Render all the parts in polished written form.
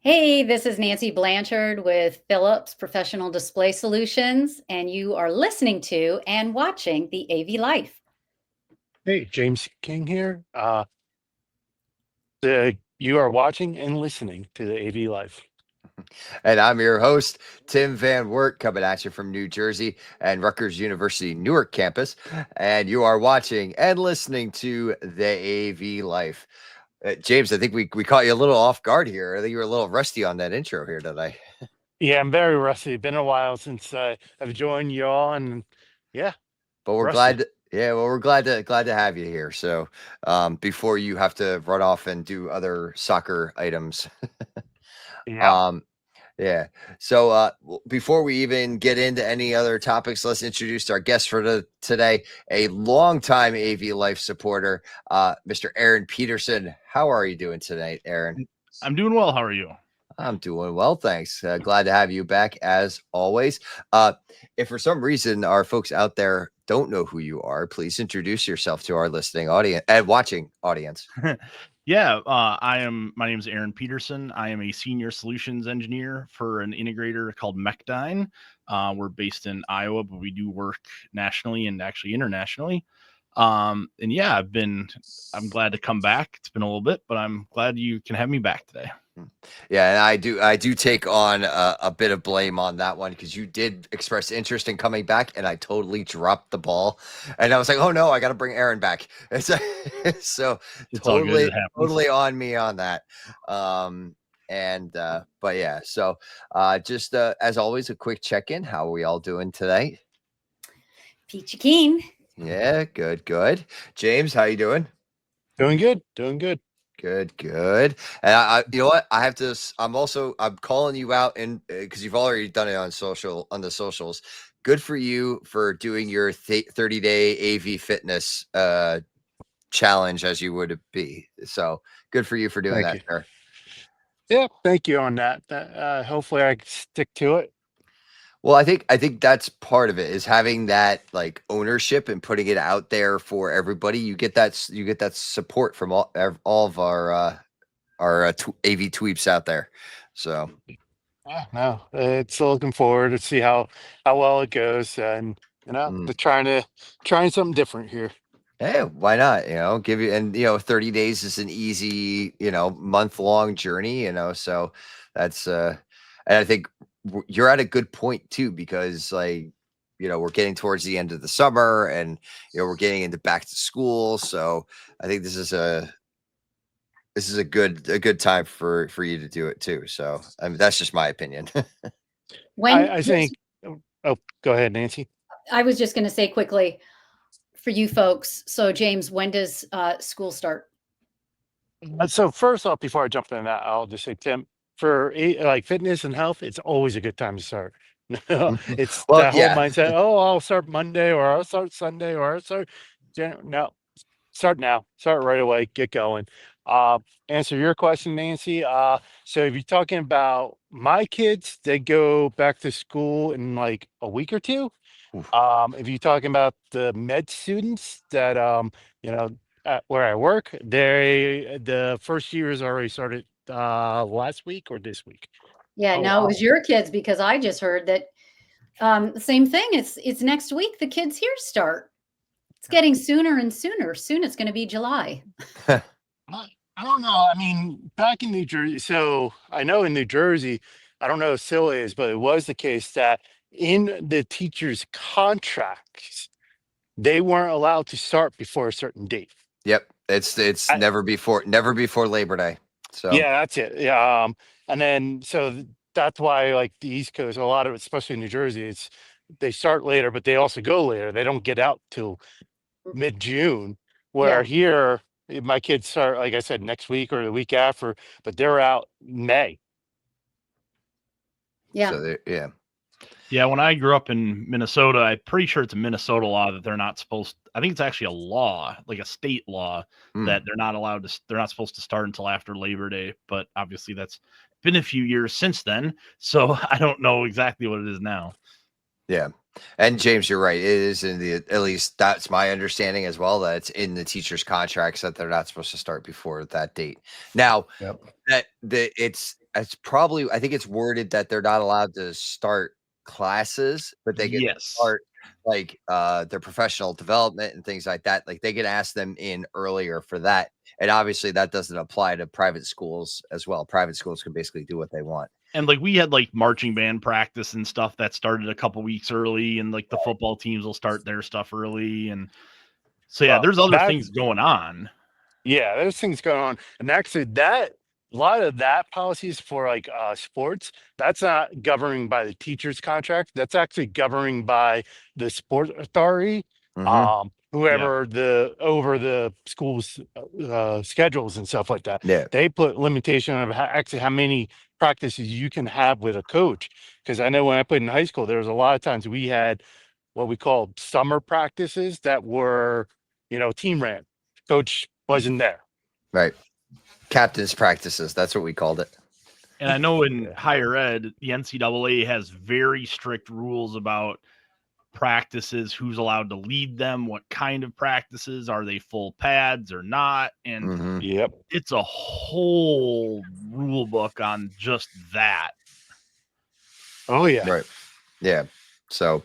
Hey, this is Nancy Blanchard with Philips Professional Display Solutions, and you are listening to and watching the AV Life. Hey, James King here. You are watching and listening to the AV Life. And I'm your host, Tim Van Wert, coming at you from New Jersey and Rutgers University Newark campus. And you are watching and listening to the AV Life. James, I think we caught you a little off guard here. I think you were a little rusty on that intro here today. Yeah, I'm very rusty. Been a while since I've joined you all, and yeah, But we're rusty. we're glad to have you here. So before you have to run off and do other soccer items. Yeah. um Yeah. So before we even get into any other topics, let's introduce our guest for today, a longtime AV Life supporter, Mr. Aaron Peterson. How are you doing tonight, Aaron? I'm doing well. How are you? I'm doing well, thanks. Glad to have you back as always. If for some reason our folks out there don't know who you are, please introduce yourself to our listening audience and watching audience. Yeah, my name is Aaron Peterson. I am a senior solutions engineer for an integrator called Mechdyne. We're based in Iowa, but we do work nationally and actually internationally. And yeah, I'm glad to come back. It's been a little bit, but I'm glad you can have me back today. Yeah, and I do take on a bit of blame on that one because you did express interest in coming back, and I totally dropped the ball, and I was like, oh no, I got to bring Aaron back. So It's all good. It totally happens. on me on that. But yeah, so just as always, a quick check in. How are we all doing today? Peachy Keen. Yeah, good. James, how you doing? Doing good. Doing good. Good. And you know what? I have to. I'm calling you out, and because you've already done it on the socials. Good for you for doing your 30-day AV fitness challenge as you would be. So good for you for doing Thank that, you. sir. Yeah, thank you on that. Hopefully, I can stick to it. Well, I think that's part of it is having that like ownership and putting it out there for everybody. You get that support from all of our AV tweeps out there. So. Yeah, no, it's looking forward to see how well it goes, and Mm. the trying something different here. Hey, why not? Give you, and 30 days is an easy, month-long journey, so that's and I think you're at a good point too, because like, we're getting towards the end of the summer and we're getting into back to school. So I think this is a good time for you to do it too. So I mean, that's just my opinion. I think. Oh, go ahead, Nancy. I was just going to say quickly for you folks. So, James, when does school start? So first off, before I jump into that, I'll just say, Tim, for like fitness and health, it's always a good time to start. It's Well, that whole yeah. mindset. Oh, I'll start Monday, or I'll start Sunday, or I'll start. No, start now. Start right away. Get going. Uh, Answer your question, Nancy. So if you're talking about my kids, they go back to school in like a week or two. Oof. If you're talking about the med students that you know, where I work, the first year has already started last week or this week. Yeah, Oh no, it wow. was your kids because I just heard that the same thing. It's next week. The kids here start. It's getting sooner and sooner. Soon it's going to be July. I I don't know. I mean, back in New Jersey, so I know in New Jersey, I don't know if it still is, but it was the case that in the teachers' contracts, they weren't allowed to start before a certain date. Yep. It's I, never before Labor Day. So. yeah, that's it. Yeah, and then that's why like the East Coast, a lot of it, especially in New Jersey, it's they start later, but they also go later. They don't get out till mid-June. Where Yeah, here, my kids start, like I said, next week or the week after, but they're out May. yeah, So there, yeah. Yeah, when I grew up in Minnesota, I'm pretty sure it's a Minnesota law that they're not supposed. I think it's actually a law, like a state law, Hmm. that they're not supposed to start until after Labor Day. But obviously, that's been a few years since then, so I don't know exactly what it is now. Yeah. And James, you're right. It is in the, at least that's my understanding as well, that it's in the teacher's contracts that they're not supposed to start before that date. Now, Yep. it's probably, I think it's worded that they're not allowed to start classes, but they can Yes. start like their professional development and things like that. Like they can ask them in earlier for that. And obviously that doesn't apply to private schools as well. Private schools can basically do what they want. And like we had like marching band practice and stuff that started a couple weeks early, and like the football teams will start their stuff early, and so yeah, Well, there's other that's things going on. Yeah, there's things going on. And actually that a lot of that policies for like sports, that's not governing by the teacher's contract. That's actually governing by the sport authority. Mhm. Whoever the over the school's schedules and stuff like that. Yeah. They put limitation of actually how many practices you can have with a coach. Because I know when I played in high school, there was a lot of times we had what we called summer practices that were, team ran. Coach wasn't there. Right. Captain's practices. That's what we called it. And I know in Yeah. higher ed, the NCAA has very strict rules about practices, who's allowed to lead them, what kind of practices, are they full pads or not, and Mhm. Yep. it's a whole rule book on just that. Oh yeah. Right. Yeah. So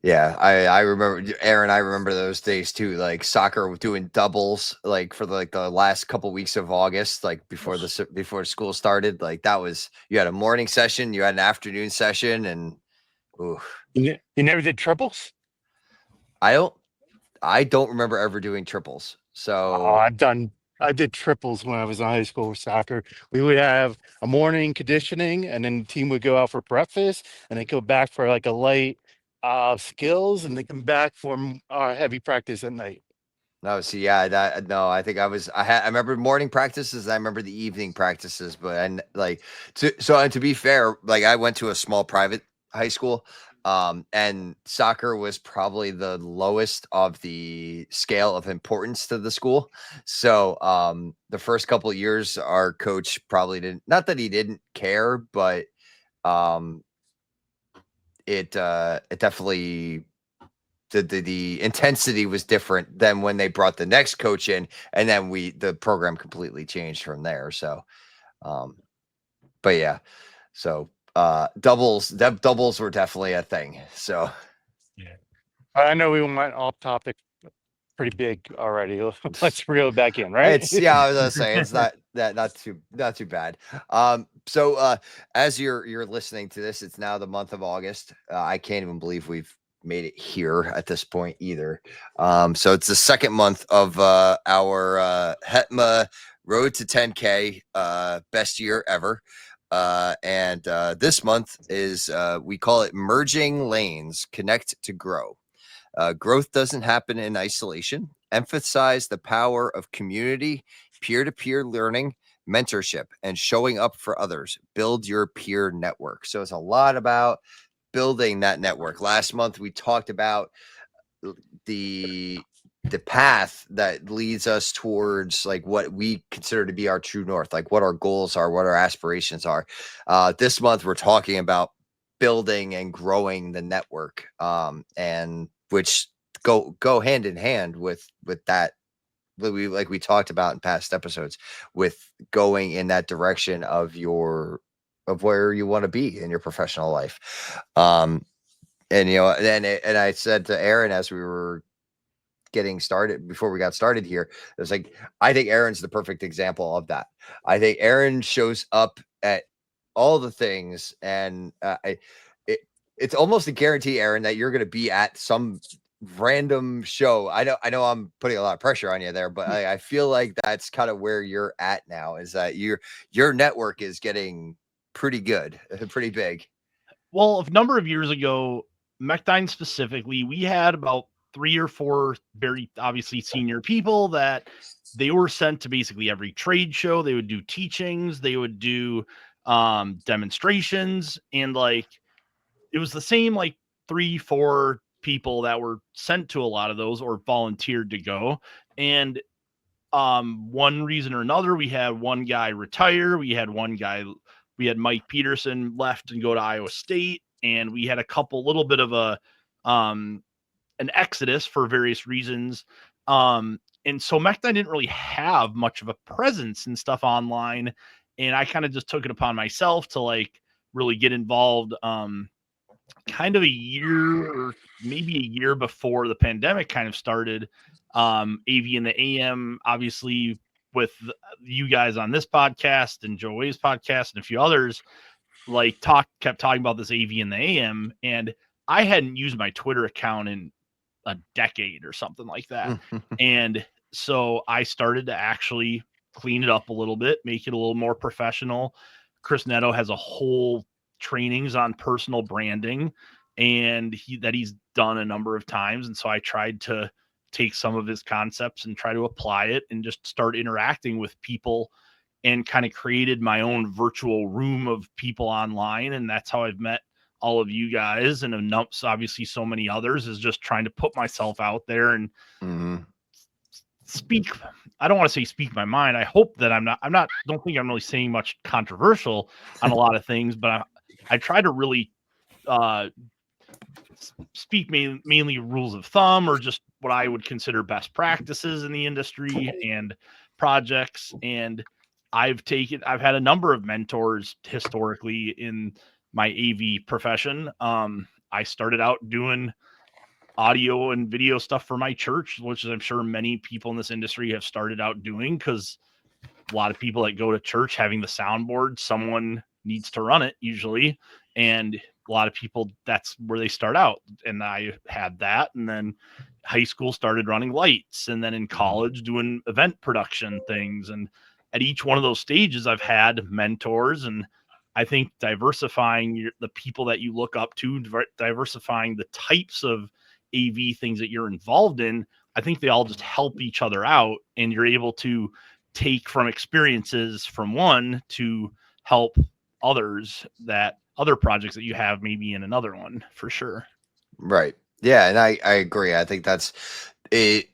yeah, I remember Aaron. I remember those days too. Like soccer doing doubles, like for the last couple weeks of August, like before school started. Like that was, you had a morning session, you had an afternoon session, and ooh, You never did triples? I don't remember ever doing triples. Oh, So I did triples when I was in high school with soccer. We would have a morning conditioning and then the team would go out for breakfast and they go back for like a light skills and they come back for heavy practice at night. no, see, yeah, I think I remember morning practices. I remember the evening practices, but and like and to be fair, like I went to a small private high school, and soccer was probably the lowest of the scale of importance to the school. So, the first couple of years, our coach probably didn't, not that he didn't care, but um, it definitely the intensity was different than when they brought the next coach in, and then the program completely changed from there. So, um, but yeah, so doubles were definitely a thing. So Yeah. I know we went off topic pretty big already. Let's reel it back in, right? it's, yeah, I was gonna say it's not too bad. So as you're listening to this, it's now the month of August. I can't even believe we've made it here at this point either. So it's the second month of our HETMA Road to 10K, best year ever. And this month is, we call it Merging Lanes, Connect to Grow. Growth doesn't happen in isolation. Emphasize the power of community, peer to peer learning, mentorship, and showing up for others. Build your peer network. So it's a lot about building that network. Last month, we talked about the path that leads us towards like what we consider to be our true north, like what our goals are, what our aspirations are. This month we're talking about building and growing the network, and which go hand in hand with that, like we talked about in past episodes, with going in that direction of where you want to be in your professional life. And and I said to Aaron as we were getting started, before we got started here, it was like, I think Aaron's the perfect example of that. I think Aaron shows up at all the things, and it's almost a guarantee, Aaron, that you're going to be at some random show. I know I'm putting a lot of pressure on you there, but I feel like that's kind of where you're at now, is that your network is getting pretty good, pretty big. Well, a number of years ago, Mechdyne specifically, we had about 3 or 4 very obviously senior people that they were sent to basically every trade show. They would do teachings, they would do demonstrations, and like it was the same like 3, 4 people that were sent to a lot of those or volunteered to go. And one reason or another, we had one guy retire, we had Mike Peterson left and go to Iowa State. and we had little bit of an exodus for various reasons. And so Mech9 didn't really have much of a presence and stuff online. And I kind of just took it upon myself to like really get involved kind of a year or maybe a year before the pandemic kind of started. AV in the AM, obviously, with you guys on this podcast and Joe Wave's podcast and a few others, like kept talking about this AV in the AM. And I hadn't used my Twitter account in a decade or something like that. And so I started to actually clean it up a little bit, make it a little more professional. Chris Netto has a whole trainings on personal branding, and he's done a number of times. And so I tried to take some of his concepts and try to apply it and just start interacting with people, and kind of created my own virtual room of people online. And that's how I've met all of you guys, and obviously so many others, is just trying to put myself out there and speak. I don't want to say speak my mind. I hope that don't think I'm really saying much controversial on a lot of things, but I try to really speak mainly rules of thumb, or just what I would consider best practices in the industry and projects. And I've had a number of mentors historically in my AV profession. I started out doing audio and video stuff for my church, which I'm sure many people in this industry have started out doing, because a lot of people that go to church having the soundboard, someone needs to run it usually. And a lot of people, that's where they start out. And I had that. And then high school started running lights, and then in college doing event production things. And at each one of those stages, I've had mentors. And I think diversifying the people that you look up to, diversifying the types of AV things that you're involved in, I think they all just help each other out, and you're able to take from experiences from one to help others, that other projects that you have maybe in another one, for sure. Right. Yeah, and I agree. I think that's it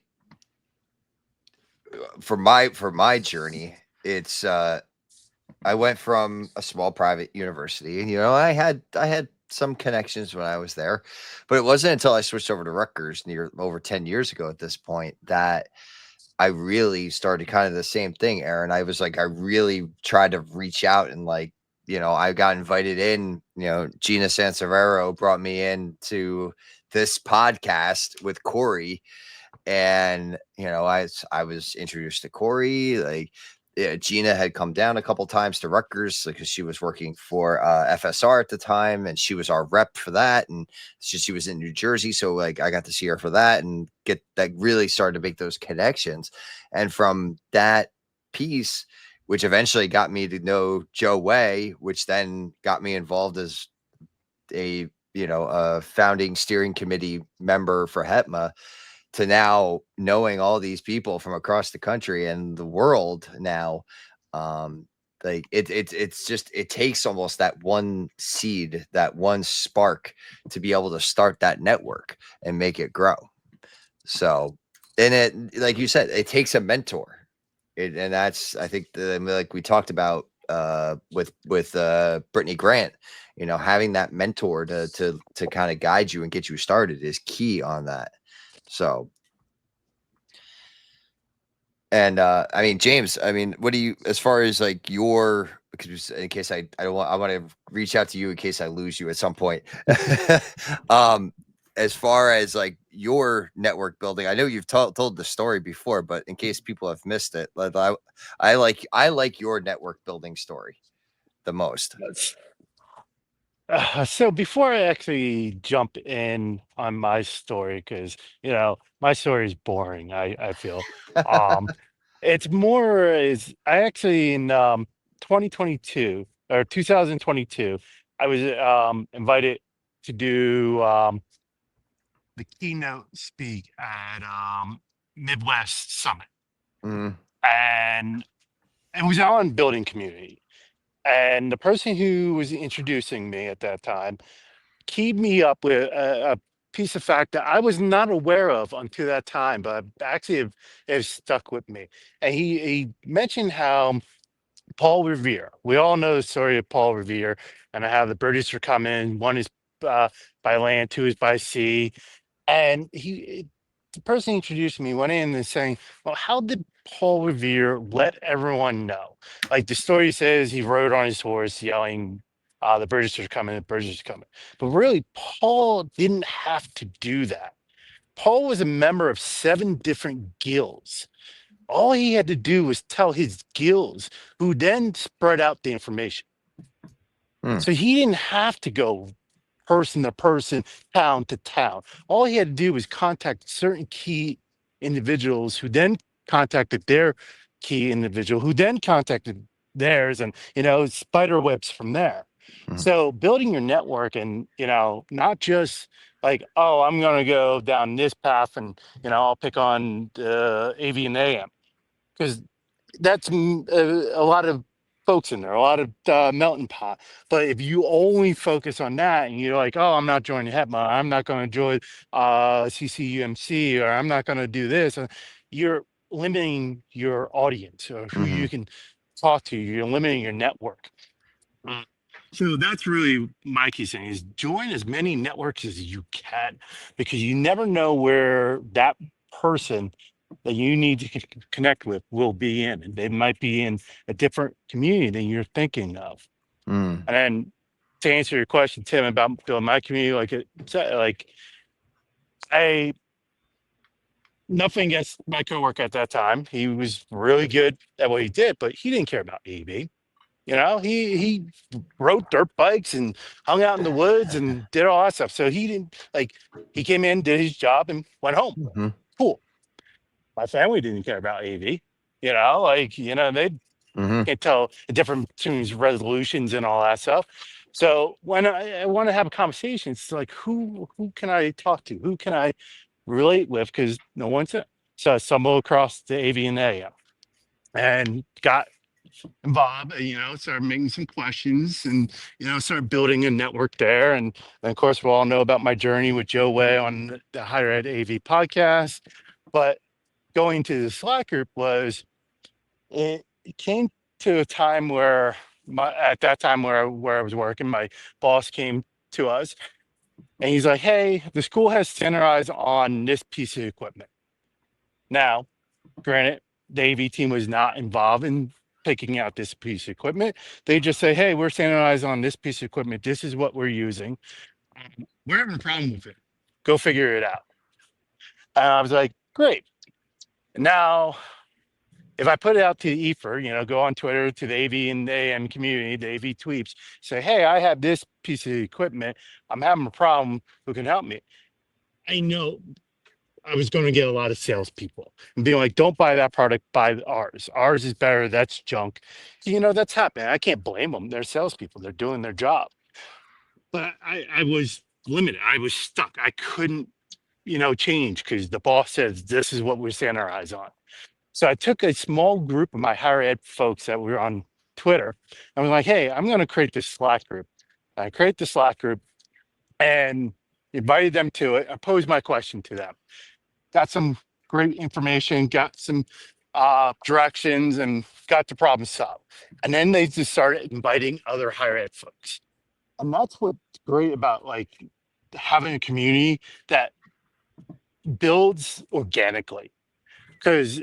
for my journey. It's I went from a small private university, and I had some connections when I was there, but it wasn't until I switched over to Rutgers over 10 years ago at this point that I really started kind of the same thing, Aaron. I was like, I really tried to reach out, and like, I got invited in, Gina Sansevero brought me in to this podcast with Corey. And, I was introduced to Corey, like, Gina had come down a couple times to Rutgers because she was working for FSR at the time, and she was our rep for that. And she was in New Jersey, so like I got to see her for that, and really started to make those connections. And from that piece, which eventually got me to know Joe Way, which then got me involved as a founding steering committee member for HETMA, to now knowing all these people from across the country and the world now. Like it's just, it takes almost that one seed, that one spark to be able to start that network and make it grow. So, and it, like you said, it takes a mentor. And that's, I think, like we talked about with Brittany Grant, having that mentor to kind of guide you and get you started is key on that. So, and I mean, James, I mean, what do you, as far as like because in case I want to reach out to you in case I lose you at some point. As far as like your network building, I know you've told the story before, but in case people have missed it, I like your network building story the most. So before I actually jump in on my story, because my story is boring, I feel. It's more is I actually in 2022 or 2022, I was invited to do the keynote speak at Midwest Summit, Mhm. and it was on building community. And the person who was introducing me at that time keyed me up with a piece of fact that I was not aware of until that time, but actually have stuck with me. And he mentioned how Paul Revere, we all know the story of Paul Revere, and how the British were coming, won his by land, two is by sea. And the person who introduced me went in and saying, well, how did Paul Revere let everyone know? Like the story says he rode on his horse yelling, the British are coming, the British are coming. But really, Paul didn't have to do that. Paul was a member of 7 different guilds. All he had to do was tell his guilds, who then spread out the information. Hmm. So he didn't have to go person to person, town to town. All he had to do was contact certain key individuals who then contacted their key individual, who then contacted theirs, and spider webs from there. Mhm. So building your network, and not just like, oh, I'm gonna go down this path, and I'll pick on AV and AM, because that's a lot of folks in there, a lot of melting pot. But if you only focus on that, and you're like, oh, I'm not joining HEPMA, I'm not going to join CCUMC, or I'm not going to do this, you're limiting your audience or who you Mhm. can talk to. You're limiting your network. So that's really my key thing, is join as many networks as you can, because you never know where that person that you need to connect with will be in, and they might be in a different community than you're thinking of. Mm. And then to answer your question, Tim, about building my community, like I nothing against my coworker at that time. He was really good at what he did, but he didn't care about AV. He rode dirt bikes and hung out in the woods and did all that stuff. So he didn't he came in, did his job, and went home. Mhm. Cool. My family didn't care about AV. They Mhm. can't tell the difference between his resolutions and all that stuff. So when I want to have a conversation, it's like, who can I talk to? Who can I relate with? Because no one's it. So I stumbled across the AV and AM and got involved, started making some questions, and, started building a network there. And of course, we all know about my journey with Joe Way on the Higher Ed AV podcast. But going to the Slack group it came to a time where at that time where I was working, my boss came to us and he's like, hey, the school has standardized on this piece of equipment. Now, granted, the AV team was not involved in picking out this piece of equipment. They just say, hey, we're standardized on this piece of equipment. This is what we're using. We're having a problem with it. Go figure it out. And I was like, great. Now, if I put it out to the ether, go on Twitter to the AV and AM community, the AV tweets, say, hey, I have this piece of equipment. I'm having a problem. Who can help me? I know I was going to get a lot of salespeople and being like, don't buy that product, buy ours. Ours is better. That's junk. That's happening. I can't blame them. They're salespeople. They're doing their job. But I was limited. I was stuck. I couldn't, change, because the boss says this is what we're standardized on. So I took a small group of my higher ed folks that were on Twitter, and was like, hey, I'm going to create this Slack group. I create the Slack group and invited them to it. I posed my question to them. Got some great information, got some directions, and got the problem solved. And then they just started inviting other higher ed folks. And that's what's great about having a community that builds organically. Because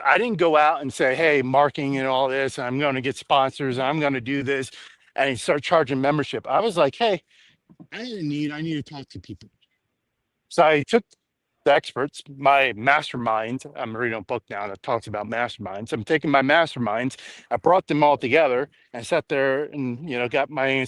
I didn't go out and say, hey, marketing and all this, and I'm going to get sponsors, and I'm going to do this, and start charging membership. I was like, hey, I need to talk to people. So I took the experts, my masterminds. I'm reading a book now that talks about masterminds. I'm taking my masterminds. I brought them all together and sat there and, got my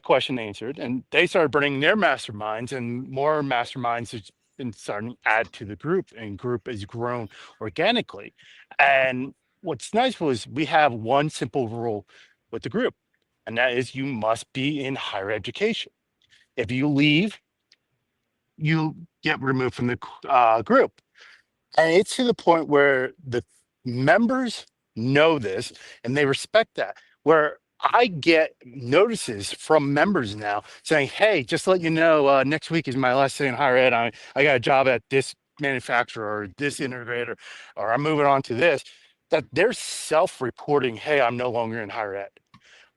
question answered. And they started bringing their masterminds, and more masterminds has been starting to add to the group, and group has grown organically. And what's nice was we have one simple rule with the group, and that is you must be in higher education. If you leave, you get removed from the group. And it's to the point where the members know this and they respect that. Where I get notices from members now saying, hey, just to let you know, next week is my last day in higher ed. I got a job at this manufacturer or this integrator, or I'm moving on to this. That they're self reporting, hey, I'm no longer in higher ed.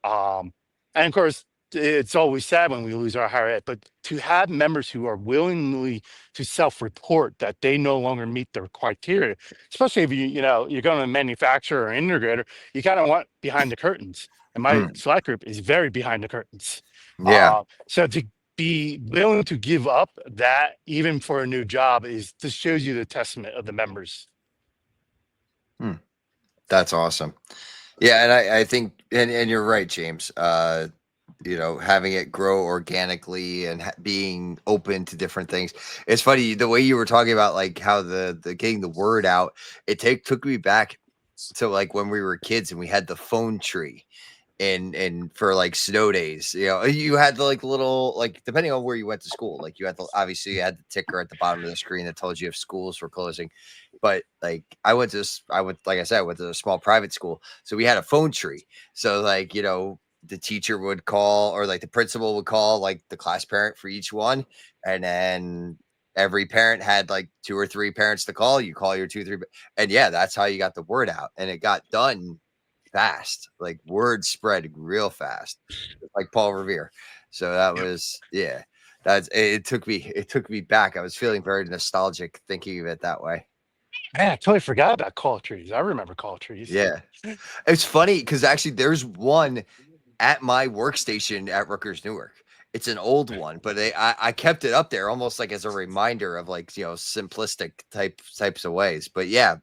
And of course, it's always sad when we lose our higher ed, but to have members who are willingly to self-report that they no longer meet their criteria, especially if you're going to manufacturer or integrator, you kind of want behind the curtains. And my Slack group is very behind the curtains. Yeah. So to be willing to give up that even for a new job just shows you the testament of the members. That's awesome. Yeah, and I think and you're right, James. Having it grow organically and being open to different things. It's funny the way you were talking about like how the getting the word out. It took me back to like when we were kids and we had the phone tree. And for like snow days, you had the like little, like, depending on where you went to school, like you had obviously you had the ticker at the bottom of the screen that told you if schools were closing. But like like I said, I went to a small private school, so we had a phone tree. So like, the teacher would call, or like the principal would call like the class parent for each one, and then every parent had like 2 or 3 parents to call. You call your 2, 3, and yeah, that's how you got the word out, and it got done fast. Like word spread real fast, like Paul Revere. So that was, yeah, it took me back. I was feeling very nostalgic thinking of it that way. Man, I totally forgot about call trees. I remember call trees. Yeah, it's funny because actually there's one at my workstation at Rutgers Newark. It's an old one, but I kept it up there almost like as a reminder of like, simplistic types of ways. But yeah,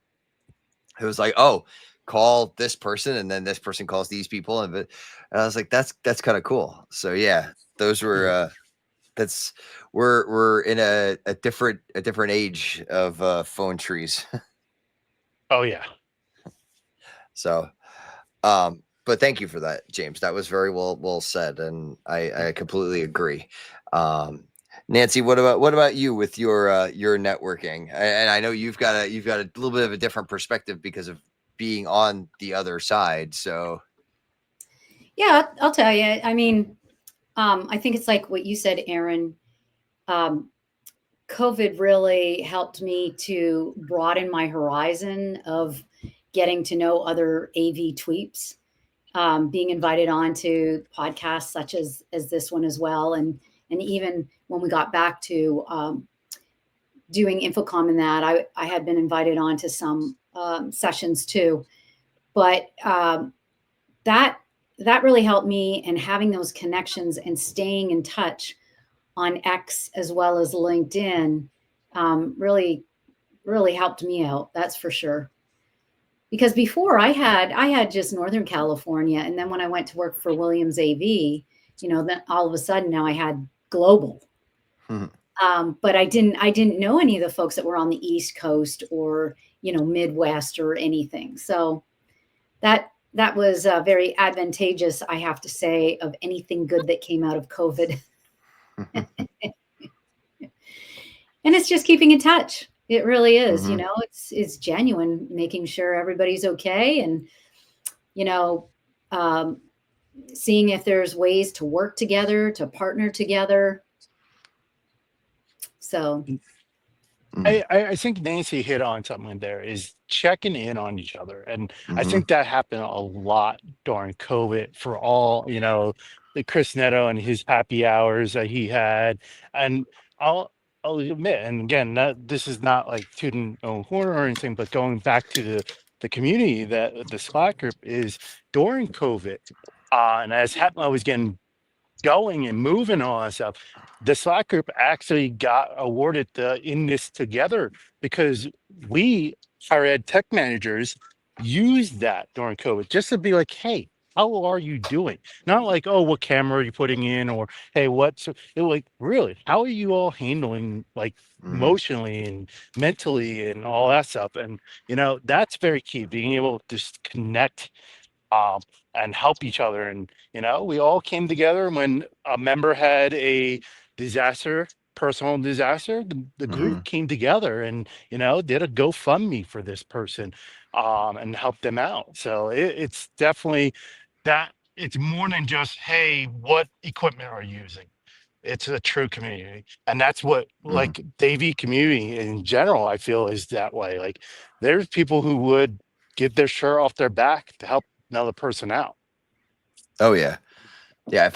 it was like, oh, call this person, and then this person calls these people, and I was like, that's kind of cool. So yeah, those were that's we're in a different age of phone trees. Oh yeah. So but thank you for that, James. That was very well said, and I completely agree. Nancy, what about you with your networking? And I know you've got a little bit of a different perspective because of being on the other side. So Yeah, I'll tell you. I mean, I think it's like what you said, Aaron. COVID really helped me to broaden my horizon of getting to know other AV tweeps, being invited on to podcasts such as this one as well, and even when we got back to doing Infocom and that, I had been invited on to some sessions too, but that really helped me, and having those connections and staying in touch on X as well as LinkedIn really helped me out. That's for sure. Because before I had just Northern California, and then when I went to work for Williams AV, then all of a sudden now I had global. But I didn't know any of the folks that were on the East Coast or Midwest or anything. So that was very advantageous, I have to say, of anything good that came out of COVID. And it's just keeping in touch. It really is, it's genuine, making sure everybody's okay, and seeing if there's ways to work together, to partner together. So I think Nancy hit on something there, is checking in on each other. And I think that happened a lot during COVID for all, the Chris Neto and his happy hours that he had. And I'll admit, and again, this is not like tooting own horn or anything, but going back to the community, that the Slack group is during COVID, and as I was getting going and moving all that stuff, the Slack group actually got awarded the In This Together, because we, higher ed tech managers, used that during COVID just to be like, hey, how are you doing? Not like, oh, what camera are you putting in, or hey, what's it was like, really, how are you all handling, like, emotionally and mentally and all that stuff? And that's very key, being able to just connect and help each other. And we all came together when a member had a personal disaster. The group came together and did a GoFundMe for this person, and helped them out. So it's definitely that. It's more than just, hey, what equipment are you using? It's a true community, and that's what, like, Davey community in general, I feel, is that way. Like, there's people who would give their shirt off their back to help another person out. Oh yeah. Yeah,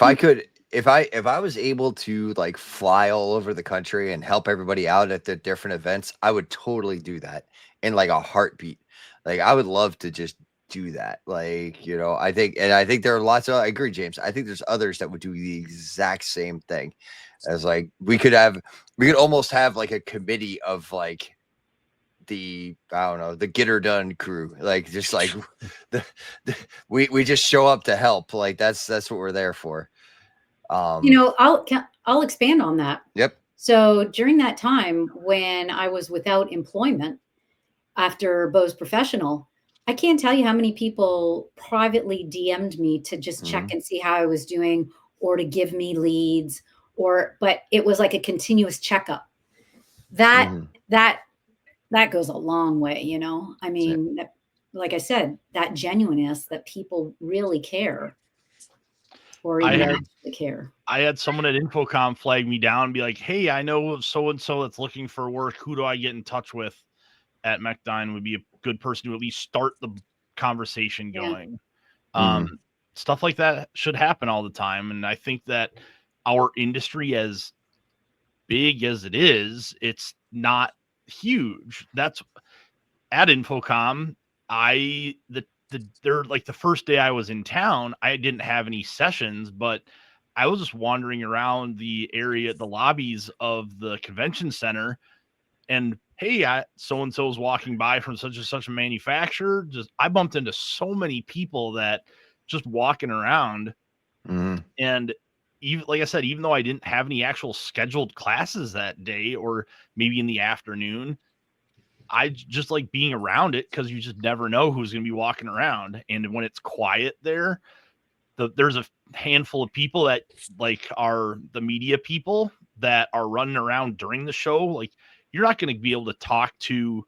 if I was able to like fly all over the country and help everybody out at the different events, I would totally do that in like a heartbeat. Like I would love to just do that. Like, I think there are lots of, I agree, James. I think there's others that would do the exact same thing. As like we could almost have like a committee of like I don't know, the get her done crew. Like just like we just show up to help. Like that's what we're there for. I'll expand on that. Yep. So during that time when I was without employment after Bose Professional, I can't tell you how many people privately DM'd me to just check and see how I was doing, or to give me leads, but it was like a continuous checkup. That goes a long way, I mean, like I said, that genuineness that people really care, or even actually care. I had someone at Infocom flag me down and be like, hey, I know so-and-so that's looking for work. Who do I get in touch with at Mechdyne would be a good person to at least start the conversation going. Stuff like that should happen all the time. And I think that our industry, as big as it is, it's not huge. That's at Infocom. They're like the first day I was in town, I didn't have any sessions, but I was just wandering around the area, the lobbies of the convention center, and hey, so and so's walking by from such and such a manufacturer. I bumped into so many people that just walking around, and even like I said, even though I didn't have any actual scheduled classes that day or maybe in the afternoon, I just like being around it because you just never know who's going to be walking around. And when it's quiet there, there's a handful of people that like are the media people that are running around during the show. Like you're not going to be able to talk to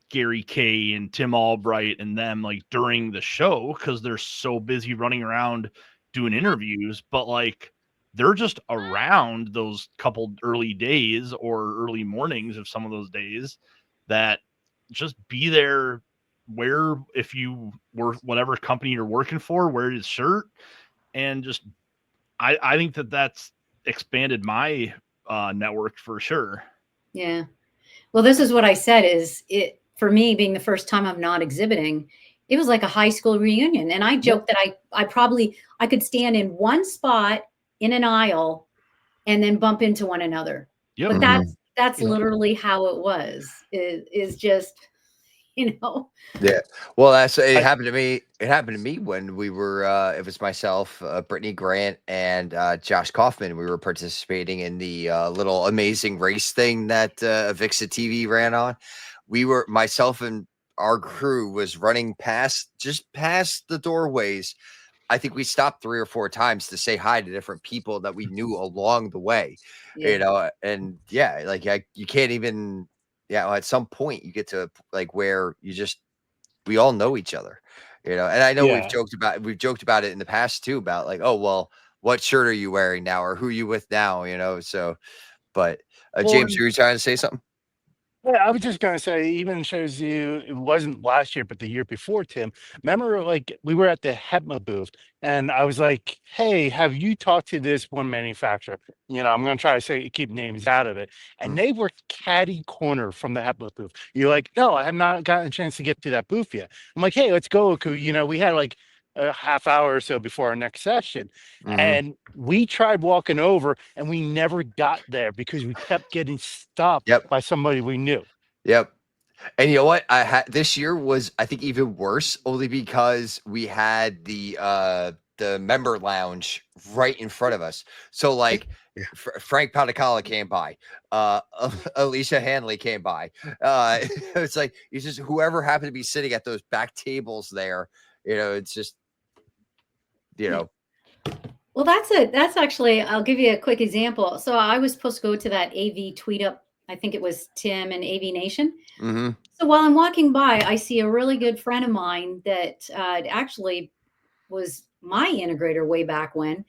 Gary Kay and Tim Albright and them like during the show because they're so busy running around doing interviews. But like they're just around those couple early days or early mornings of some of those days, that just be there. Where if you were whatever company you're working for, wear his shirt, and just I think that's expanded my network for sure. Yeah. Well, this is what I said is it for me being the first time I'm not exhibiting, it was like a high school reunion. And I joked that I could stand in one spot in an aisle and then bump into one another. Yep. But that's literally how it was. It is just, Yeah. Well, it happened to me. It happened to me when we were, it was myself, Brittany Grant, and Josh Kaufman. We were participating in the little amazing race thing that Avixa TV ran on. Myself and our crew was running just past the doorways. I think we stopped 3 or 4 times to say hi to different people that we knew along the way, and like you can't even, at some point you get to like where we all know each other, and I know we've joked about it in the past too, about like, oh, well, what shirt are you wearing now, or who are you with now, so, but James, you were trying to say something? Yeah, I was just gonna say, even shows you it wasn't last year, but the year before, Tim. Remember, like we were at the HEPMA booth, and I was like, "Hey, have you talked to this one manufacturer?" I'm gonna try to keep names out of it, and they were catty corner from the HEPMA booth. You're like, "No, I have not gotten a chance to get to that booth yet." I'm like, "Hey, let's go." We had like a half hour or so before our next session, and we tried walking over, and we never got there because we kept getting stopped by somebody we knew. Yep. And you know what? This year was, I think, even worse, only because we had the member lounge right in front of us. So like Frank Paticala came by, Alicia Hanley came by. It's like it's just whoever happened to be sitting at those back tables there. It's just Well, that's actually, I'll give you a quick example. So I was supposed to go to that AV tweet up. I think it was Tim and AV Nation. So while I'm walking by, I see a really good friend of mine that actually was my integrator way back when.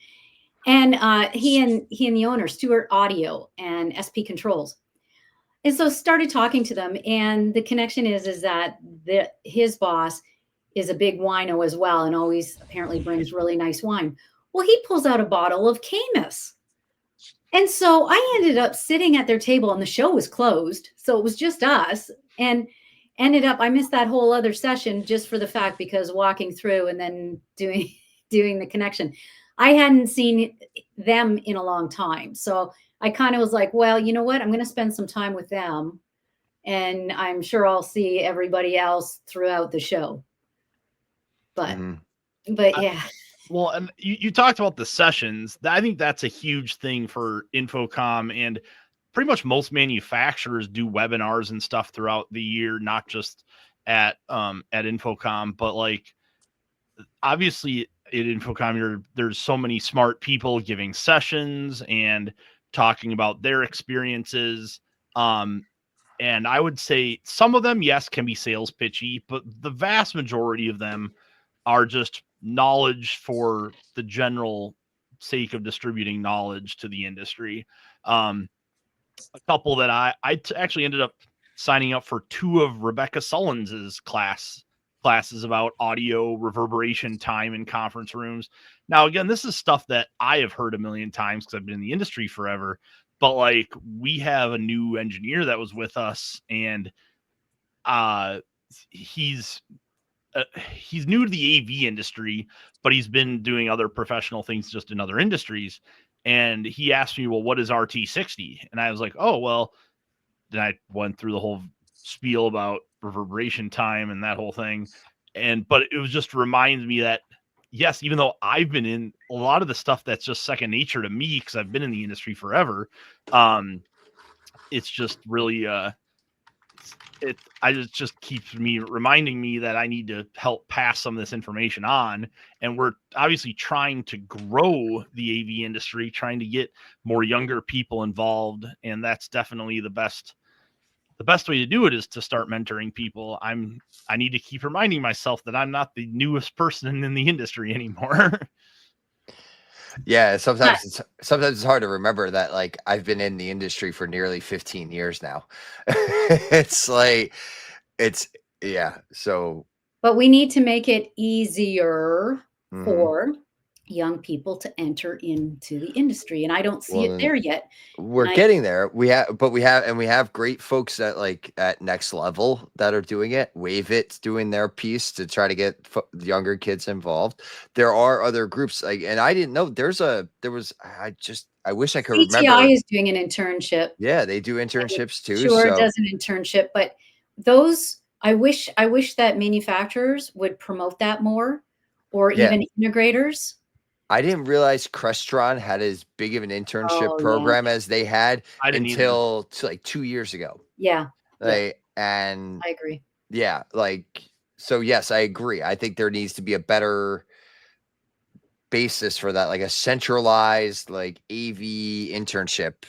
And he and the owner, Stewart Audio and SP Controls. And so started talking to them. And the connection is that his boss is a big wino as well, and always apparently brings really nice wine. Well, he pulls out a bottle of Camus. And so I ended up sitting at their table and the show was closed. So it was just us. And ended up, I missed that whole other session just for the fact because walking through and then doing doing the connection. I hadn't seen them in a long time. So I kind of was like, well, you know what? I'm going to spend some time with them and I'm sure I'll see everybody else throughout the show. But but yeah. Well, and you talked about the sessions. I think that's a huge thing for Infocom, and pretty much most manufacturers do webinars and stuff throughout the year, not just at Infocom, but like obviously at Infocom, there's so many smart people giving sessions and talking about their experiences. And I would say some of them, yes, can be sales pitchy, but the vast majority of them are just knowledge for the general sake of distributing knowledge to the industry. A couple that actually ended up signing up for 2 of Rebecca Sullens's classes about audio reverberation time in conference rooms. Now, again, this is stuff that I have heard a million times because I've been in the industry forever. But like, we have a new engineer that was with us, and he's new to the AV industry, but he's been doing other professional things just in other industries. And he asked me, well, what is RT60? And I was like, oh, well, then I went through the whole spiel about reverberation time and that whole thing. But it was just reminds me that, yes, even though I've been in a lot of the stuff that's just second nature to me, because I've been in the industry forever, it's just really, it just keeps me reminding me that I need to help pass some of this information on. And we're obviously trying to grow the AV industry, trying to get more younger people involved. And that's definitely the best way to do it is to start mentoring people. I need to keep reminding myself that I'm not the newest person in the industry anymore. Yeah, sometimes it's hard to remember that like I've been in the industry for nearly 15 years now. It's like yeah, so But we need to make it easier mhm. for young people to enter into the industry, and I don't see Well, it then there yet. we're And I getting there. We have great folks that like at next level that are doing it. Wave It's doing their piece to try to get younger kids involved. There are other groups like, and I didn't know I wish I could CTI remember. is doing an internship. Yeah, they do internships too. Sure So does an internship, but those I wish that manufacturers would promote that more or yeah, even integrators. I didn't realize Crestron had as big of an internship Oh, yeah. program as they had I didn't either. until like 2 years ago. Yeah. Yeah, Like, and I agree. yeah, like, so yes, I agree. I think there needs to be a better basis for that, like a centralized like AV internship,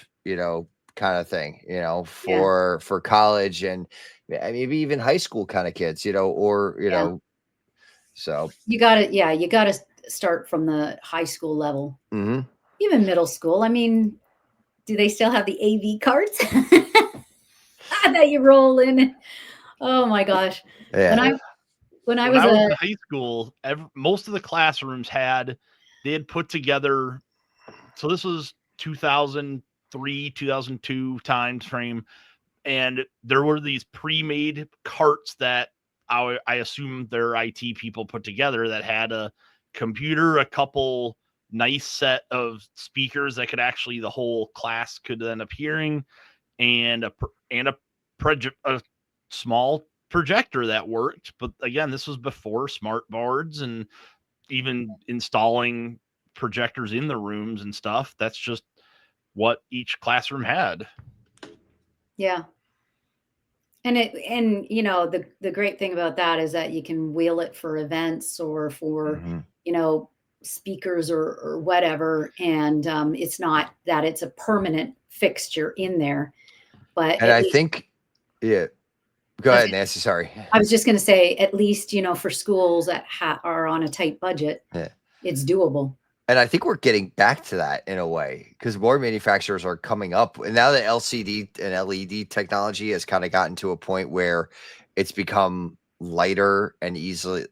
kind of thing, Yeah. for college and maybe even high school kind of kids, or Yeah. so. You gotta start from the high school level, Mhm. even middle school. I mean, do they still have the AV cards that you roll in? Oh my gosh. When Yeah. I when I When was I was a in high school, most of the classrooms they had put together. So this was 2003, 2002 time frame, and there were these pre-made carts that I assume their IT people put together that had a computer, a couple nice set of speakers that could actually the whole class could then up hearing, and a small projector that worked. But again, this was before smart boards and even installing projectors in the rooms and stuff. That's just what each classroom had. yeah. And the great thing about that is that you can wheel it for events or for, Mhm. speakers or whatever, and it's not that it's a permanent fixture in there, but And at I least think, yeah, go I was ahead, gonna Nancy. Sorry. I was just gonna say, at least, for schools that are on a tight budget, Yeah. it's doable. And I think we're getting back to that in a way because more manufacturers are coming up. And now that LCD and LED technology has kind of gotten to a point where it's become lighter and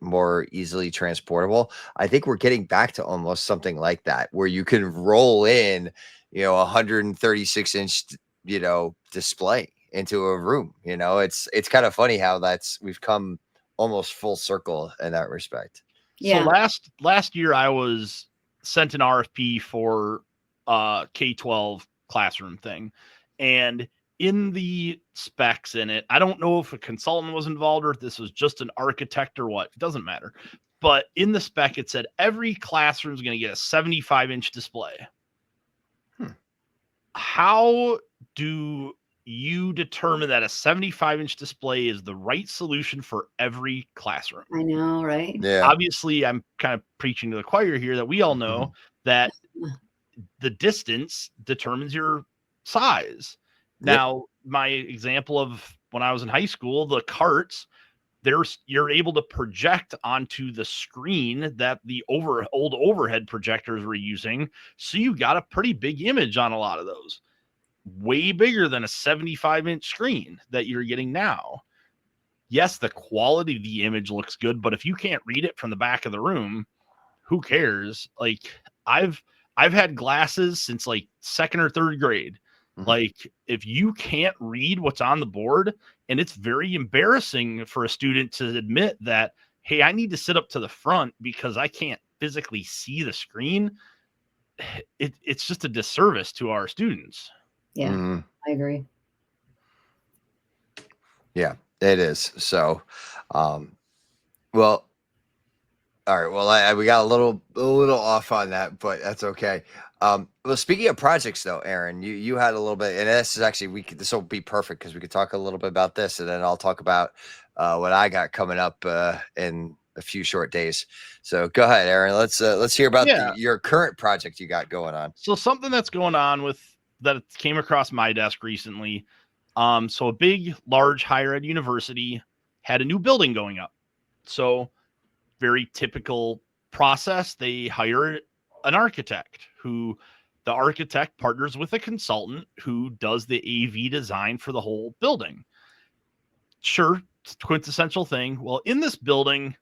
more easily transportable. I think we're getting back to almost something like that, where you can roll in, 136-inch, display into a room. It's kind of funny how we've come almost full circle in that respect. So Yeah. last year I was sent an RFP for K-12 classroom thing, and in the specs in it, I don't know if a consultant was involved or if this was just an architect or what. It doesn't matter. But in the spec, it said every classroom is going to get a 75-inch display. How do you determine that a 75-inch display is the right solution for every classroom? I know, right? Yeah. Obviously, I'm kind of preaching to the choir here that we all know that the distance determines your size. Yep. Now, my example of when I was in high school, the carts, you're able to project onto the screen that the old overhead projectors were using. So you got a pretty big image on a lot of those, way bigger than a 75-inch screen that you're getting now. Yes, the quality of the image looks good, but if you can't read it from the back of the room, who cares? Like I've had glasses since like second or third grade. Like if you can't read what's on the board, and it's very embarrassing for a student to admit that, hey, I need to sit up to the front because I can't physically see the screen. It's just a disservice to our students. Yeah, I agree. Yeah, it is. So, well, all right. Well, we got a little off on that, but that's okay. Well, speaking of projects, though, Aaron, you had a little bit, and this is actually this will be perfect because we could talk a little bit about this, and then I'll talk about what I got coming up in a few short days. So go ahead, Aaron. Let's hear about your current project you got going on. So something that's going on with that came across my desk recently. So a big, large higher ed university had a new building going up. So very typical process. They hire an architect who the architect partners with a consultant who does the AV design for the whole building. Sure, it's a quintessential thing. Well, in this building,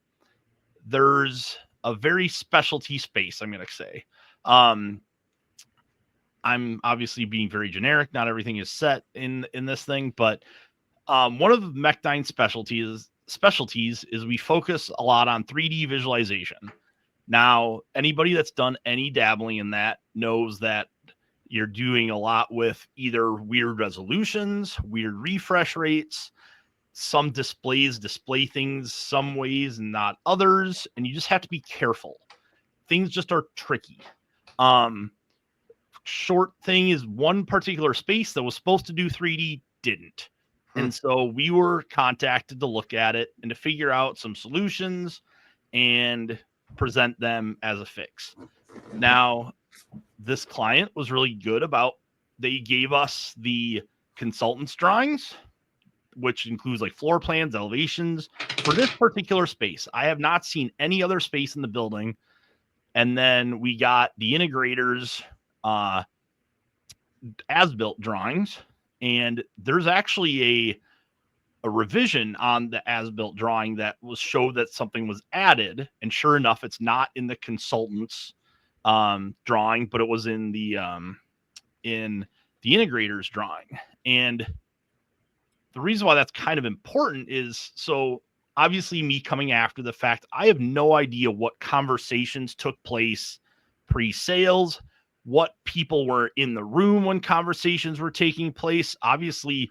there's a very specialty space, I'm going to say. I'm obviously being very generic. Not everything is set in this thing, but one of the Mech9 specialties is we focus a lot on 3D visualization. Now, anybody that's done any dabbling in that knows that you're doing a lot with either weird resolutions, weird refresh rates. Some displays display things some ways and not others, and you just have to be careful. Things just are tricky. Short thing is one particular space that was supposed to do 3D didn't. And so we were contacted to look at it and to figure out some solutions and present them as a fix. Now, this client was really good about, they gave us the consultant's drawings, which includes like floor plans, elevations for this particular space. I have not seen any other space in the building. And then we got the integrators as-built drawings, and there's actually a revision on the as-built drawing that was showed that something was added, and sure enough, it's not in the consultant's drawing, but it was in the integrator's drawing. And the reason why that's kind of important is, so obviously me coming after the fact, I have no idea what conversations took place pre-sales, what people were in the room when conversations were taking place. Obviously,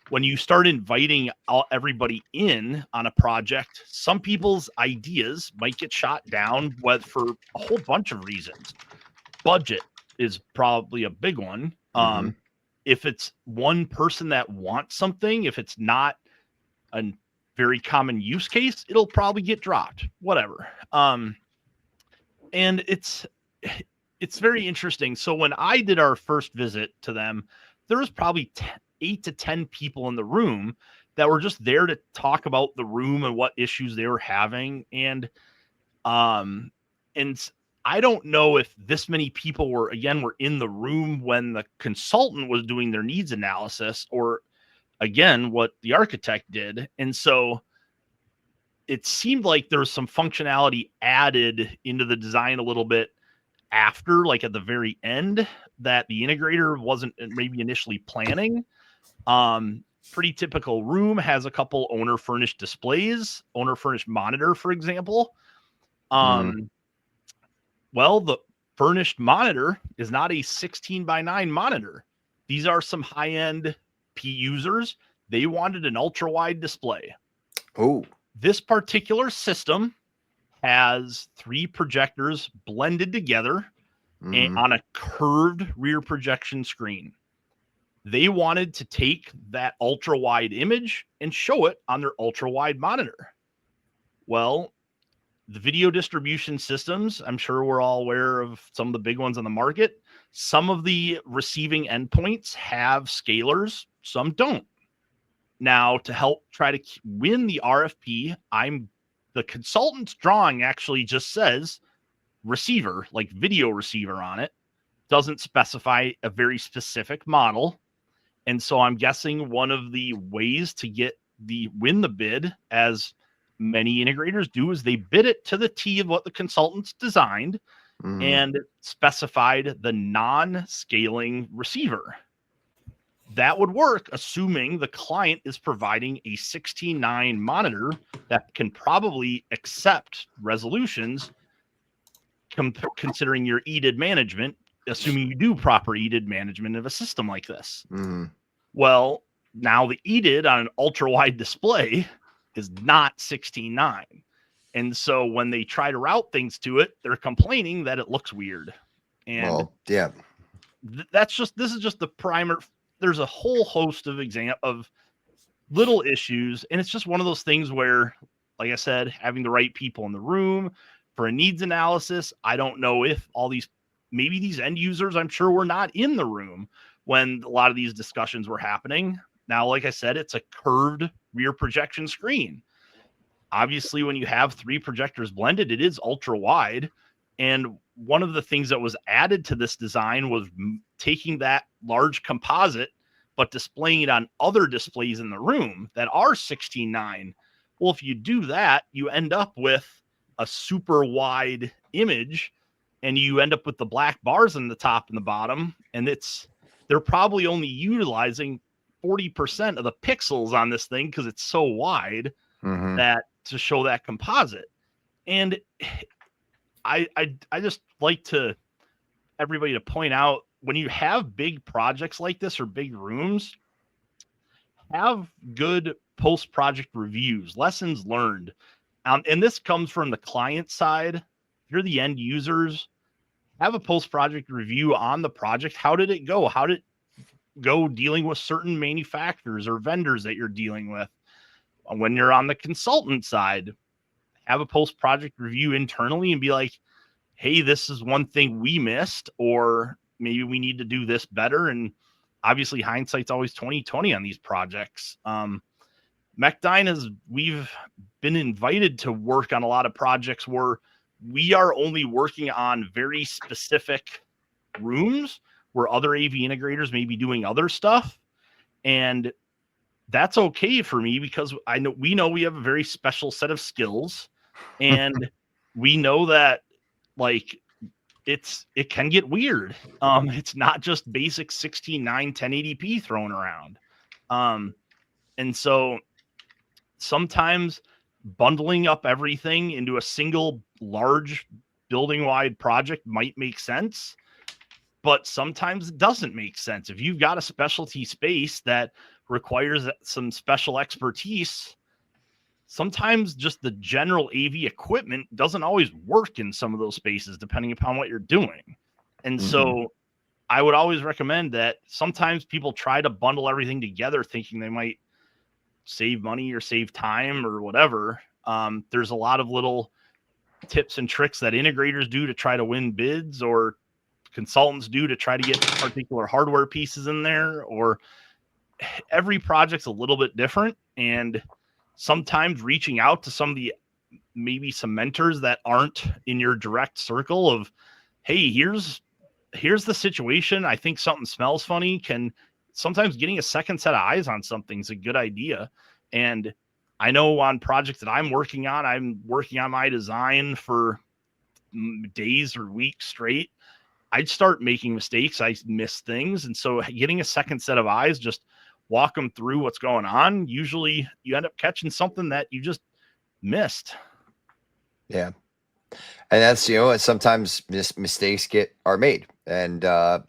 when you start inviting everybody in on a project, some people's ideas might get shot down for a whole bunch of reasons. Budget is probably a big one. If it's one person that wants something, if it's not a very common use case, it'll probably get dropped, whatever. And it's very interesting. So when I did our first visit to them, there was probably 8 to 10 people in the room that were just there to talk about the room and what issues they were having. And I don't know if this many people were in the room when the consultant was doing their needs analysis, or again, what the architect did. And so it seemed like there was some functionality added into the design a little bit after, like at the very end, that the integrator wasn't maybe initially planning. Pretty typical room has a couple owner furnished displays, owner furnished monitor, for example. Well, the furnished monitor is not a 16:9 monitor. These are some high-end P users. They wanted an ultra-wide display. Oh, This particular system has 3 projectors blended together on a curved rear projection screen. They wanted to take that ultra-wide image and show it on their ultra-wide monitor. Well, the video distribution systems, I'm sure we're all aware of some of the big ones on the market. Some of the receiving endpoints have scalers, some don't. Now, to help try to win the RFP, the consultant's drawing actually just says receiver, like video receiver on it, doesn't specify a very specific model. And so I'm guessing one of the ways to win the bid, as many integrators do, is they bid it to the T of what the consultants designed and specified the non-scaling receiver. That would work, assuming the client is providing a 16:9 monitor that can probably accept resolutions, considering your EDID management, assuming you do proper EDID management of a system like this. Well, now the EDID on an ultra-wide display is not 16:9. And so when they try to route things to it, they're complaining that it looks weird. And this is just the primer. There's a whole host of little issues. And it's just one of those things where, like I said, having the right people in the room for a needs analysis. I don't know if maybe these end users, I'm sure, were not in the room when a lot of these discussions were happening. Now, like I said, it's a curved rear projection screen. Obviously, when you have 3 projectors blended, it is ultra wide. And one of the things that was added to this design was taking that large composite, but displaying it on other displays in the room that are 16:9. Well, if you do that, you end up with a super wide image, and you end up with the black bars in the top and the bottom. And they're probably only utilizing 40% of the pixels on this thing because it's so wide that to show that composite. And I just like everybody to point out, when you have big projects like this or big rooms, have good post-project reviews, lessons learned. And this comes from the client side. If you're the end users, have a post-project review on the project. How did it go? How did it go dealing with certain manufacturers or vendors that you're dealing with? When you're on the consultant side, have a post-project review internally and be like, hey, this is one thing we missed, or maybe we need to do this better. And obviously hindsight's always 20/20 on these projects. We've been invited to work on a lot of projects where we are only working on very specific rooms where other AV integrators may be doing other stuff. And that's okay for me, because we know we have a very special set of skills, and we know that, like, it can get weird. It's not just basic 16:9 1080p thrown around. And so sometimes bundling up everything into a single large building wide project might make sense, but sometimes it doesn't make sense. If you've got a specialty space that requires some special expertise, sometimes just the general AV equipment doesn't always work in some of those spaces, depending upon what you're doing. And so I would always recommend that sometimes people try to bundle everything together thinking they might save money or save time or whatever. There's a lot of little tips and tricks that integrators do to try to win bids, or consultants do to try to get particular hardware pieces in there, or every project's a little bit different. And sometimes reaching out to some of mentors that aren't in your direct circle of, hey, here's the situation, I think something smells funny, sometimes getting a second set of eyes on something's a good idea. And I know on projects that I'm working on my design for days or weeks straight. I'd start making mistakes. I miss things. And so getting a second set of eyes, just walk them through what's going on. Usually you end up catching something that you just missed. Yeah. And that's, sometimes mistakes are made. And Sure.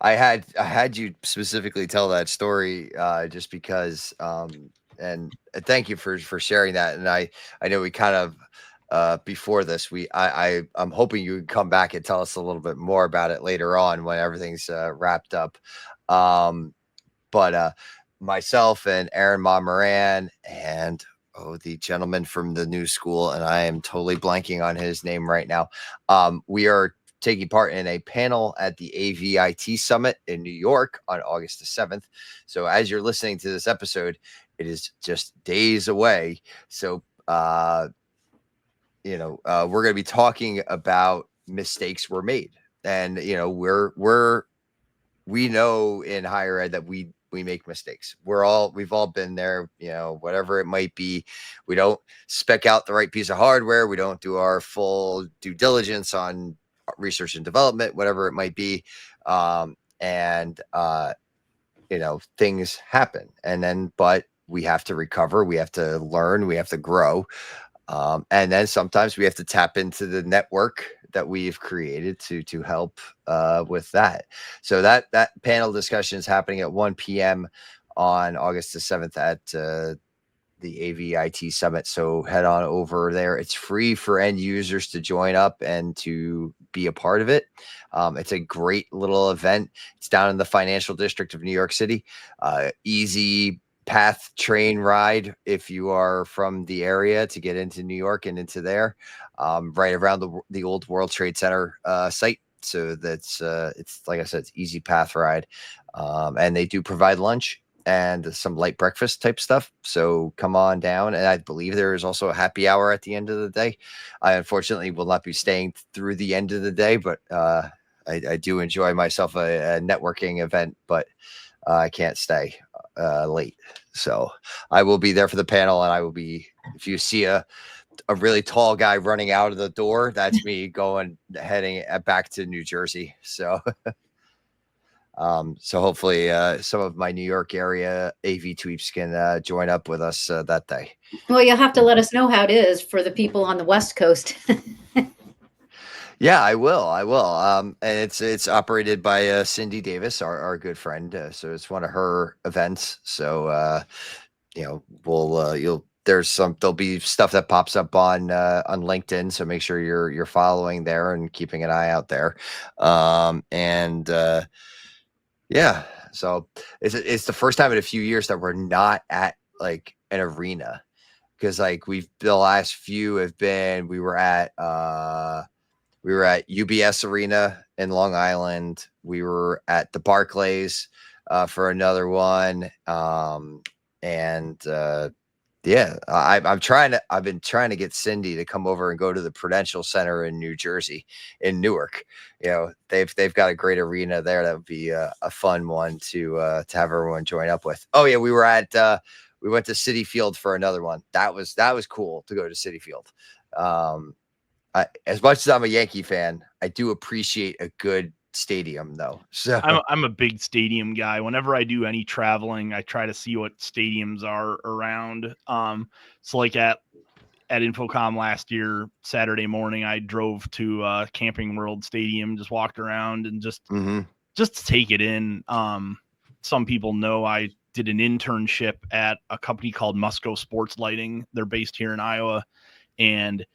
I had you specifically tell that story just because and thank you for sharing that. And I know we kind of before this I'm hoping you would come back and tell us a little bit more about it later on when everything's wrapped up. But myself and Aaron Moran and the gentleman from the new school, and I am totally blanking on his name right now. We are taking part in a panel at the AVIT Summit in New York on August the 7th. So as you're listening to this episode, it is just days away. So, we're going to be talking about mistakes were made. And, we know in higher ed that we make mistakes. We've all been there, whatever it might be. We don't spec out the right piece of hardware. We don't do our full due diligence on research and development, whatever it might be. And things happen, but we have to recover. We have to learn. We have to grow. And then sometimes we have to tap into the network that we've created to help with that. So that panel discussion is happening at 1 p.m. on August the 7th at the AVIT Summit. So head on over there. It's free for end users to join up and to be a part of it. It's a great little event. It's down in the financial district of New York City. Easy path train ride if you are from the area to get into New York and into there, right around the old World Trade Center site. So that's it's like I said, it's easy path ride, and they do provide lunch and some light breakfast type stuff. So come on down. And I believe there is also a happy hour at the end of the day. I unfortunately will not be staying through the end of the day, but I do enjoy myself a networking event, but I can't stay late. So I will be there for the panel, and I will be, if you see a really tall guy running out of the door, that's me heading back to New Jersey. So so hopefully some of my New York area AV tweeps can join up with us that day. Well, you'll have to let us know how it is for the people on the West Coast. Yeah, I will. And it's operated by Cindy Davis, our good friend. So it's one of her events. So there'll be stuff that pops up on LinkedIn. So make sure you're following there and keeping an eye out there. Yeah. So it's the first time in a few years that we're not at like an arena, because like the last few have been, we were at UBS Arena in Long Island. We were at the Barclays for another one. Yeah, I've been trying to get Cindy to come over and go to the Prudential Center in New Jersey, in Newark. They've got a great arena there. That would be a fun one to have everyone join up with. Oh yeah, we went to Citi Field for another one. That was cool to go to Citi Field. As much as I'm a Yankee fan, I do appreciate a good stadium though. So I'm a big stadium guy. Whenever I do any traveling, I try to see what stadiums are around. So like at Infocom last year, Saturday morning, I drove to Camping World Stadium, just walked around and just to take it in. Some people know I did an internship at a company called Musco Sports Lighting. They're based here in Iowa, and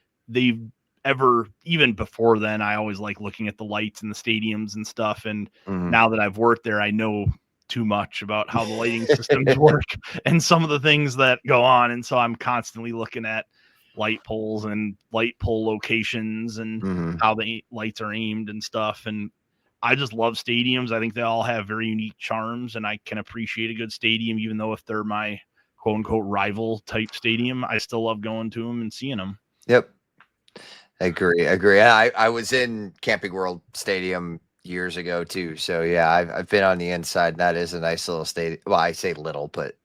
even before then, I always like looking at the lights in the stadiums and stuff. And now that I've worked there, I know too much about how the lighting systems work and some of the things that go on. And so I'm constantly looking at light poles and light pole locations and how the lights are aimed and stuff. And I just love stadiums. I think they all have very unique charms, and I can appreciate a good stadium, even though if they're my quote unquote rival type stadium, I still love going to them and seeing them. Yep. I agree. I was in Camping World Stadium years ago too. So yeah, I've been on the inside. And that is a nice little stadium. Well, I say little, but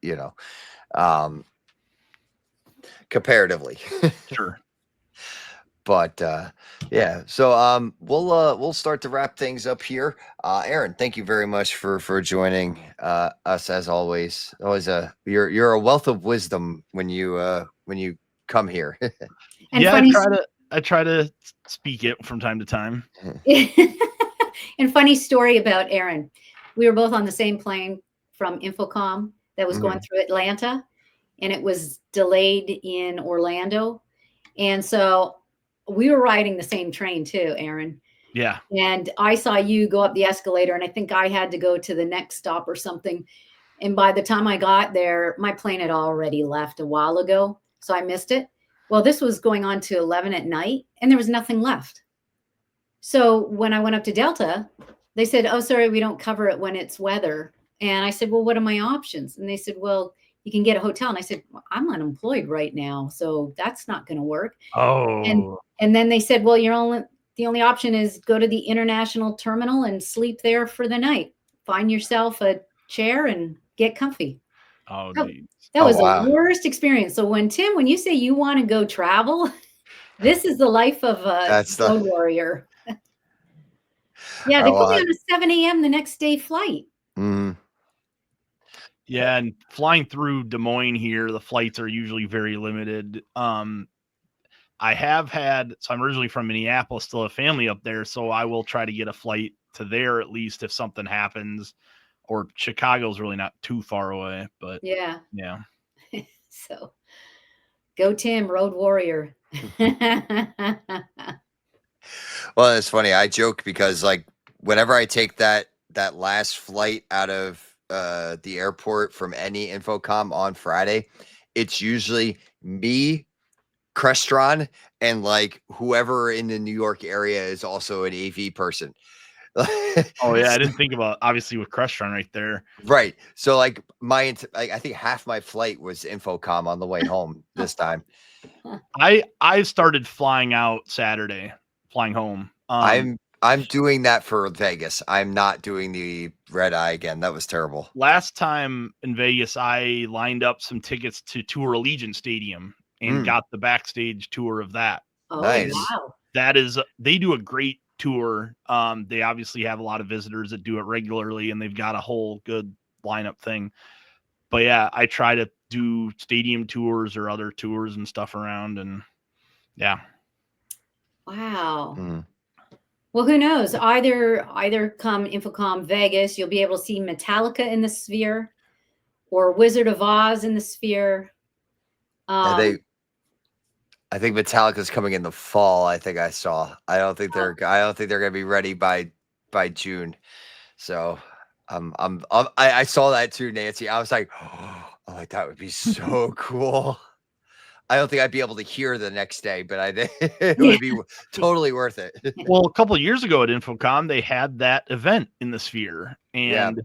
comparatively. Sure. But yeah, so we'll start to wrap things up here. Aaron, thank you very much for joining us as always. Always you're a wealth of wisdom when you come here. And Yeah, funny, I try to speak it from time to time. and funny story about Aaron. We were both on the same plane from Infocom that was going through Atlanta, and it was delayed in Orlando. And so we were riding the same train too, Aaron. Yeah. And I saw you go up the escalator, and I think I had to go to the next stop or something. And by the time I got there, my plane had already left a while ago, so I missed it. Well, this was going on to 11 at night, and there was nothing left. So when I went up to Delta, they said, "Oh, sorry, we don't cover it when it's weather." And I said, "Well, what are my options?" And they said, "Well, you can get a hotel." And I said, well, "I'm unemployed right now, so that's not going to work." And Oh. and then they said, "Well, the only option is go to the international terminal and sleep there for the night. Find yourself a chair and get comfy." Oh, Oh, geez. that Oh was the wow, worst experience. So when you say you want to go travel, this is the life of a that's the road warrior. Yeah, they oh put me on a 7 a.m. the next day flight. mm, Yeah, and flying through Des Moines here, the flights are usually very limited. I have had, so I'm originally from Minneapolis, still have family up there, so I will try to get a flight to there at least if something happens. Or Chicago's really not too far away, but Yeah. yeah. So go Tim, road warrior. well, it's funny. I joke because like whenever I take that last flight out of the airport from any Infocom on Friday, it's usually me, Crestron, and like whoever in the New York area is also an AV person. Oh yeah, I didn't think about obviously with Crestron right there. Right. So like I think half my flight was Infocom on the way home this time. I started flying out Saturday, flying home. I'm doing that for Vegas. I'm not doing the red eye again. That was terrible. Last time in Vegas, I lined up some tickets to tour Allegiant Stadium and got the backstage tour of that. Oh, And Nice. wow. that is, they do a great tour. They obviously have a lot of visitors that do it regularly, and they've got a whole good lineup thing. But yeah, I try to do stadium tours or other tours and stuff around, and yeah. Wow. Mm. Well, who knows? Either come Infocom Vegas, you'll be able to see Metallica in the Sphere or Wizard of Oz in the Sphere. Yeah, Um, I think Metallica's coming in the fall. I think I saw. I don't think they're gonna be ready by June. So I saw that too, Nancy. I was like, oh, like that would be so cool. I don't think I'd be able to hear the next day, but I think it yeah. would be totally worth it. Well, a couple of years ago at Infocom, they had that event in the Sphere, Yeah. and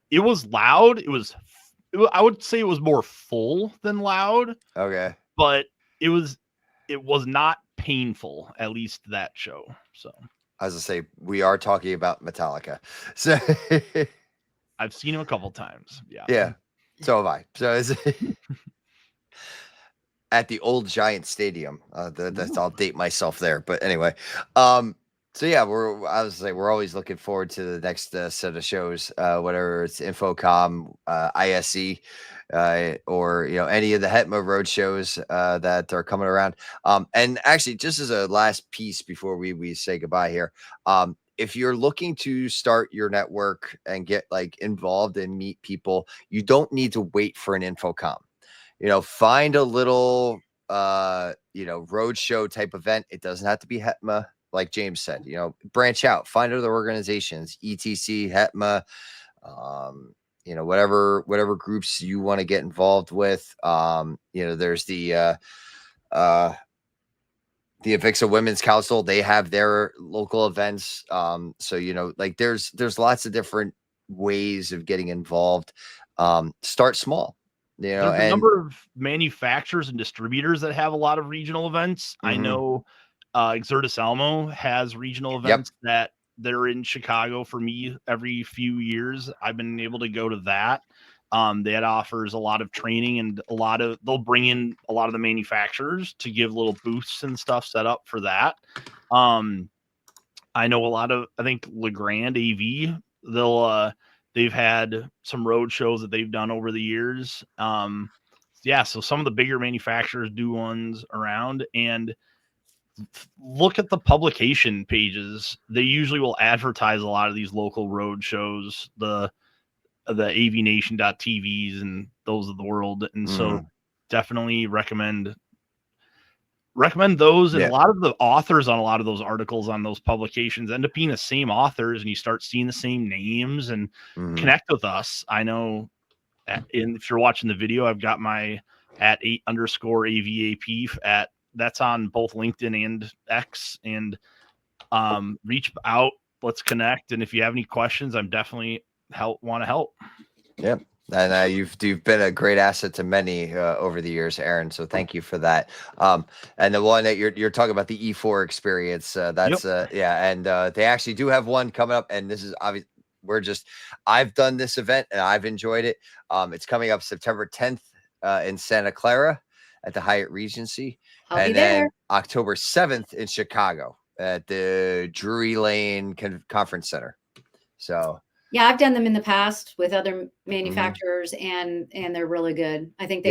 it was loud. I would say it was more full than loud, Okay. but it was not painful, at least that show. So As I say, we are talking about Metallica. So I've seen him a couple times. Yeah. yeah. So have I. So it's at the old Giant Stadium. That's I'll date myself there. But anyway, so yeah, we're always looking forward to the next set of shows, whatever it's Infocom, ISE, or any of the HETMA road shows that are coming around. And actually, just as a last piece before we say goodbye here, if you're looking to start your network and get like involved and meet people, you don't need to wait for an Infocom. Find a little road show type event. It doesn't have to be HETMA, like James said. Branch out, find other organizations, ETC, HETMA, whatever groups you want to get involved with. There's the Avixa Women's Council. They have their local events. So like there's lots of different ways of getting involved. Start small. There's a And number of manufacturers and distributors that have a lot of regional events. I know Exertus Elmo has regional events that they're in Chicago for me every few years. I've been able to go to that. That offers a lot of training and they'll bring in a lot of the manufacturers to give little booths and stuff set up for that. I know I think LeGrand AV, they've had some road shows that they've done over the years. Yeah, so some of the bigger manufacturers do ones around, and look at the publication pages. They usually will advertise a lot of these local road shows, the avnation.tvs and those of the world. And so definitely recommend those. And a lot of the authors on a lot of those articles on those publications end up being the same authors, and you start seeing the same names and connect with us. I know if you're watching the video, I've got my @8_AVAP that's on both LinkedIn and X, and reach out, let's connect. And if you have any questions, I'm definitely want to help. Yep. And you've been a great asset to many over the years, Aaron. So thank you for that. And the one that you're talking about, the E4 experience, that's yeah. And they actually do have one coming up, and this is obvious. I've done this event and I've enjoyed it. It's coming up September 10th in Santa Clara at the Hyatt Regency, I'll be there. October 7th in Chicago at the Drury Lane Conference Center. So. Yeah, I've done them in the past with other manufacturers, and they're really good. I think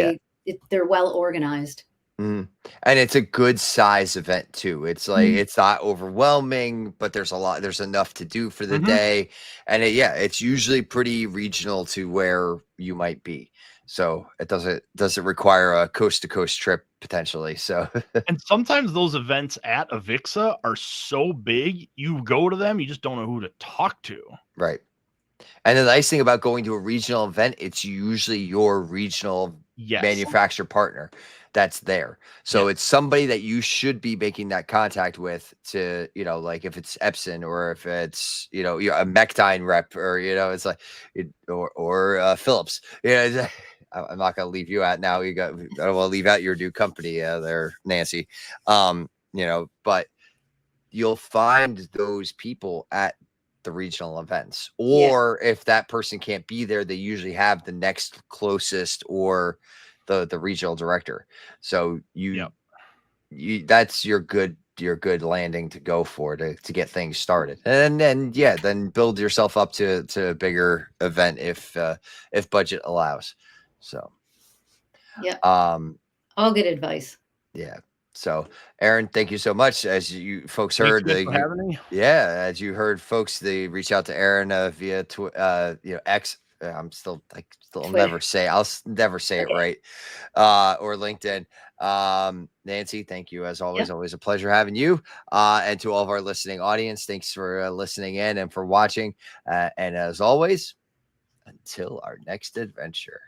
they're well organized. And it's a good size event too. It's like it's not overwhelming, but there's enough to do for the day. And it's usually pretty regional to where you might be. So it doesn't require a coast to coast trip potentially. So and sometimes those events at Avixa are so big, you go to them, you just don't know who to talk to. Right. And the nice thing about going to a regional event, it's usually your regional manufacturer partner that's there. So it's somebody that you should be making that contact with to, like if it's Epson or if it's, a Mechdyne rep or, it's like, or Phillips. I'm not going to leave you out now. I don't want to leave out your new company there, Nancy. But you'll find those people at the regional events, or if that person can't be there, they usually have the next closest or the regional director. So that's your good landing to go for to get things started, and then build yourself up to a bigger event if budget allows. So all good advice. So, Aaron, thank you so much. As you folks heard, for having me. As you heard, folks, they reach out to Aaron via X. I'll never say it right, or LinkedIn. Nancy, thank you as always. Always a pleasure having you. And to all of our listening audience, thanks for listening in and for watching. And as always, until our next adventure.